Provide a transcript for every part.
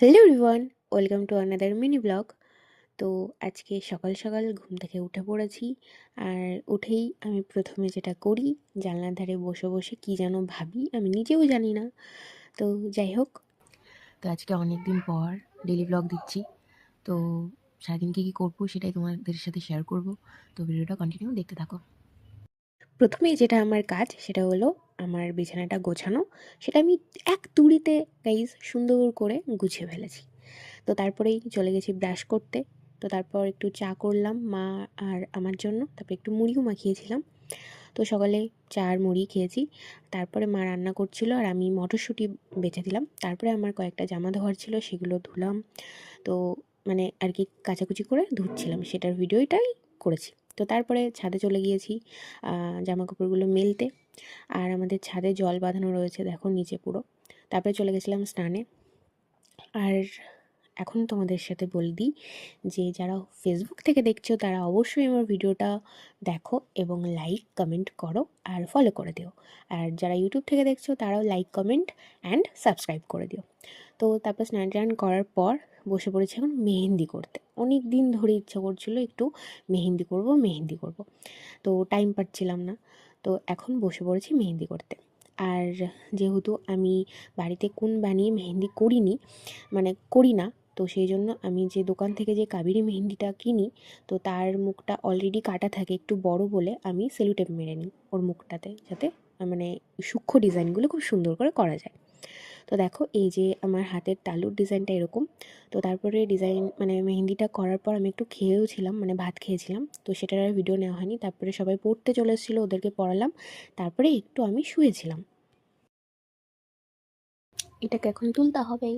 Hello everyone, welcome to another mini blog. তো আজকে সকাল সকাল ঘুম থেকে উঠে পড়েছি। আর উঠেই আমি প্রথমে যেটা করি, জানলার ধারে বসে বসে কী যেন ভাবি, আমি নিজেও জানি না। তো যাই হোক, তো আজকে অনেক দিন পর ডেলি ব্লগ দিচ্ছি। তো সারাদিন কী কী করবো সেটাই তোমাদের সাথে শেয়ার করব। তো ভিডিওটা কন্টিনিউ দেখতে থাকো। প্রথমেই যেটা আমার কাজ সেটা হলো আমার বিছানাটা গোছানো। সেটা আমি এক তুড়িতে গাইজ সুন্দর করে গুছিয়ে ফেলেছি। তো তারপরেই চলে গেছি ব্রাশ করতে। তো তারপর একটু চা করলাম মা আর আমার জন্য, তারপরে একটু মুড়িও মাখিয়েছিলাম। তো সকালে চা আর মুড়ি খেয়েছি। তারপরে মা রান্না করছিল আর আমি মটরশুঁটি বেছে দিলাম। তারপরে আমার কয়েকটা জামা ধোয়ার ছিল, সেগুলো ধুলাম। তো মানে আর কি কাচাকুচি করে ধুচ্ছিলাম, সেটার ভিডিওটাই করেছি। তো তারপরে ছাদে চলে গিয়েছি জামা কাপড়গুলো মেলতে। আর আমাদের ছাদে জল বাঁধানো রয়েছে, দেখো নিচে পুরো। তারপরে চলে গেছিলাম স্নানে। আর এখন তোমাদের সাথে বলে দিই যে যারা ফেসবুক থেকে দেখছো তারা অবশ্যই আমার ভিডিওটা দেখো এবং লাইক কমেন্ট করো আর ফলো করে দিও। আর যারা ইউটিউব থেকে দেখছো তারাও লাইক কমেন্ট অ্যান্ড সাবস্ক্রাইব করে দিও। তো তারপর স্নান টান করার পর বসে পড়েছি এখন মেহেন্দি করতে। অনেক দিন ধরে ইচ্ছা করছিল একটু মেহেন্দি করব। তো টাইম পাচ্ছিলাম না। তো এখন বসে পড়েছি মেহেন্দি করতে। আর যেহেতু আমি বাড়িতে কোন বানিয়ে মেহেন্দি করিনি, মানে করি না, তো সেই জন্য আমি যে দোকান থেকে যে কাবেরি মেহেন্দিটা কিনি, তো তার মুখটা অলরেডি কাটা থাকে একটু বড় বলে আমি সেলুটেপ মেরে নিই ওর মুখটাতে, যাতে মানে সূক্ষ্ম ডিজাইনগুলো খুব সুন্দর করে করা যায়। তো দেখো এই যে আমার হাতের তালুর ডিজাইনটা এরকম। তো তারপরে ডিজাইন মানে মেহেন্দিটা করার পর আমি একটু খেয়েও ছিলাম, মানে ভাত খেয়েছিলাম, তো সেটার আর ভিডিও নেওয়া হয়নি। তারপরে সবাই পড়তে চলে এসেছিলো, ওদেরকে পড়ালাম। তারপরে একটু আমি শুয়েছিলাম। এটাকে এখন তুলতে হবে,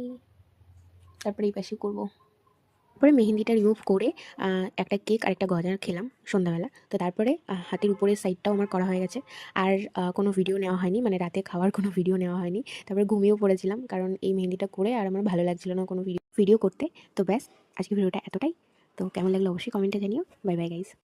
তারপরে এই পাশে করবো। তারপরে মেহেন্দিটা রিমুভ করে একটা কেক আর একটা গজা খেলাম সন্ধ্যাবেলা। তো তারপরে হাতের উপরের সাইডটাও আমার করা হয়ে গেছে। আর কোনো ভিডিও নেওয়া হয়নি, মানে রাতে খাওয়ার কোনো ভিডিও নেওয়া হয়নি। তারপরে ঘুমিয়েও পড়েছিলাম, কারণ এই মেহেন্দিটা করে আর আমার ভালো লাগছিল না কোনো ভিডিও করতে। তো ব্যাস, আজকে ভিডিওটা এতটাই। তো কেমন লাগলো অবশ্যই কমেন্টে জানিও। Bye bye guys.